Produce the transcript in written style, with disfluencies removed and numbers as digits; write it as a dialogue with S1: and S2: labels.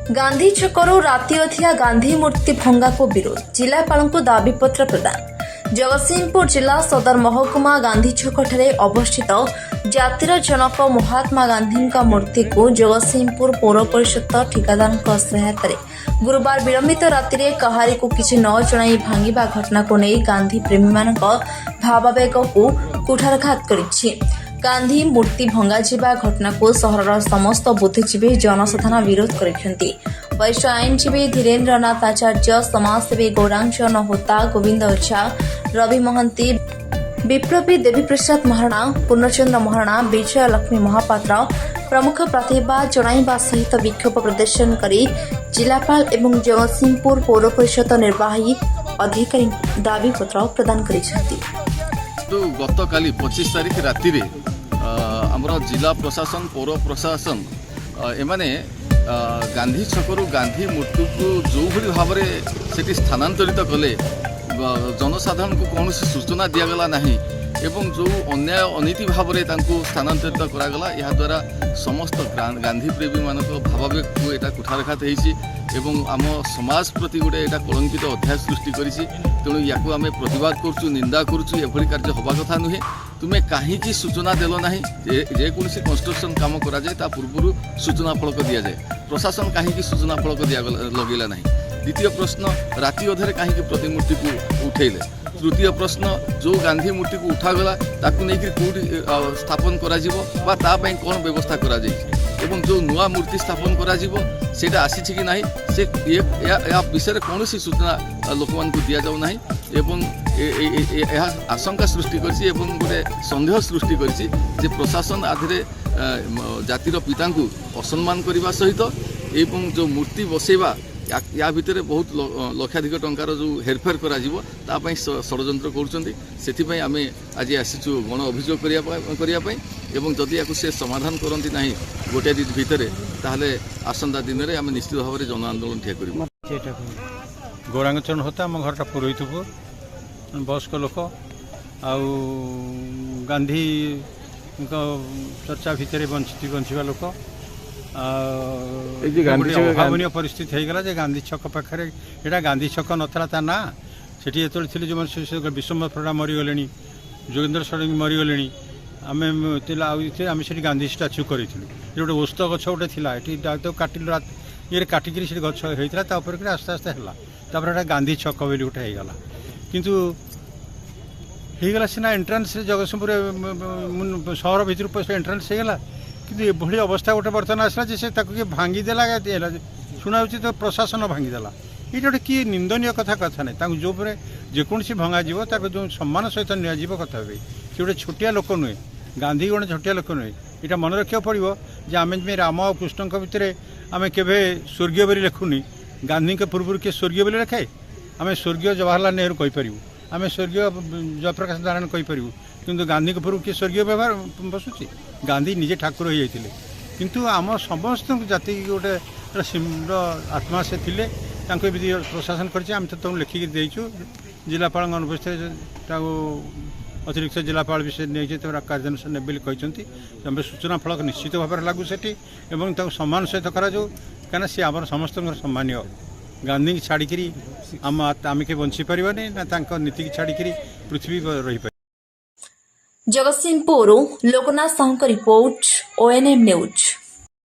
S1: गांधी छकरू राति अधिया गांधी मूर्ति भंगा को विरोध जिलापाल को दाबीपत्र प्रदान। जगतसिंहपुर जिला सदर महकुमा गांधी छक अवस्थित जातिर जनक महात्मा गांधी मूर्ति को जगतसिंहपुर पौर परिषद ठिकादार सहायता गुरुवार विलंबित राति में कहारी को किसी न जन भांगा घटना को नहीं गांधी प्रेमी मान भावावेग को कुठारघात करिछि। गांधी मूर्ति भंगा घटना को सहर समस्त बुद्धिजीवी जनसाधारण विरोध करते। वरिष्ठ आईनजीवी धीरेन्द्र नाथ आचार्य, समाजसेवी गौरांचन होता, गोविंद ओझा, रवि महंती, विप्लवी देवीप्रसाद महाराणा, पूर्णचंद्र महाराणा, विजय लक्ष्मी महापात्र प्रमुख प्रतिभा जणाइबा सहित विक्षोभ प्रदर्शन करी जिलापाल एवं जगतसिंहपुर पौर परिषद निर्वाही अधिकारी दाबीपत्र प्रदान करिसेंती।
S2: तो गत काली 25 तारिख राति रे आमर जिला प्रशासन पौर प्रशासन एमाने गांधी छकरू गांधी मूर्ति को जो भली भाव से स्थानांतरित कले जनसाधारण को कौन सूचना दिगला नहीं एवं जो अन्याय अनीति भाव में स्थानांतरित करागला या द्वारा समस्त गांधी प्रेमी मान भावावेग को यहाँ कुठारघात होती आम समाज प्रति गोटे यहाँ कलंकित अध्याय सृष्टि करिछि। तेणु या आम प्रतिवाद करुँ निंदा करुँ एभली कार्य हवा कथा नुहे। तुम्हें कहीं सूचना देल ना जेकोसी कंस्ट्रक्शन काम कराए पूर्व सूचना फलक दि जाए प्रशासन कहीं सूचना फलक दिया लगेला ना। द्वितीय प्रश्न राति अधे कहीं प्रतिमूर्ति को उठेले। तृतीय प्रश्न जो गांधी मूर्ति को उठागला ताकू नहीं कौटी स्थापन करा कौन व्यवस्था करा एवं जो नुआ मूर्ति स्थापन करा सेटा आसी कि ना से या विषय कौन सूचना लोक मान दि जाऊ ना एवं आशंका सृष्टि करिछि एवं गोटे संदेह सृष्टि करिछि जे प्रशासन आधे जातिर पिता को असम्मान करने सहित एवं जो मूर्ति बसैवा या भितर बहुत लक्षाधिक टंकार जो हेरफेर करा षड्यंत्र कर आम आज आसीचु गण अभियोग करने एवं जदि या से समाधान करती ना गोटे दिन भितर ताहले आसंता दिन में आम निश्चित भाव में जन आंदोलन ठिया कर।
S3: गौरांगचरण होता आम घरटा पुरोहितपुर बयस्क लोक आउ गांधी चर्चा भितर बंचा लोक अभावनीय परिस्थिति होगला गांधी छक पाखे यहाँ गांधी छक नाला ता ना से जो विश्वम्बर फड़ा मरीगले जोगेन्द्र षडंगी मरीगले आम से गांधी स्टाच्यू करूँ गोटे ओस्त गछ गोटे थी तो काटिल ये काटिक गछ होता आस्ते आस्ते है गांधी छक बोली गोटे होगला किंतु होगला सीना एंट्रांस जगतसिंहपुर सहर भितर पशा एंट्रांस होगला कि ये अवस्था गोटे बर्तमान आसला से भांगीदेला शुणा तो प्रशासन भांगीदेला ये गोटे किए निंदनीय कथा कथा नहीं जो जेकोसी भंगा जो सम्मान सहित नि कथा सी गोटे छोटिया लोक नुहे गांधी गोटे छोटिया लोक नुहे यहाँ मन रखा पड़ो जे आम राम और कृष्ण भितर आम के स्वर्गीय बोली लिखुनी गांधी के पूर्व किए स्वर्गीय बोली लिखाए आम स्वर्गीय जवाहरलाल नेहरू कहीपर आम स्वर्गीय जयप्रकाश नारायण कहीपर किंतु गांधी के पूर्व किए स्वर्गीय व्यवहार बसुची गांधी निजे ठाकुर हो जाते किंतु आम समस्त जाति गोटे आत्मा से थे प्रशासन कर लिखिकी देचु जिलापाल अनुपस्थित अतिरिक्त जिलापाल विषय नहीं कार्यानुष्ठान ने कहते सूचना फलक निश्चित भाव में लागू से सम्मान सहित करा कहीं सी आम समस्त सम्मानीय गांधी की छाड़ी आम के बंची पार्बानी ना नीति की छाड़ी पृथ्वी रही पार।
S1: जगतसिंहपुर लोकनाथ साहू का रिपोर्ट ONM न्यूज।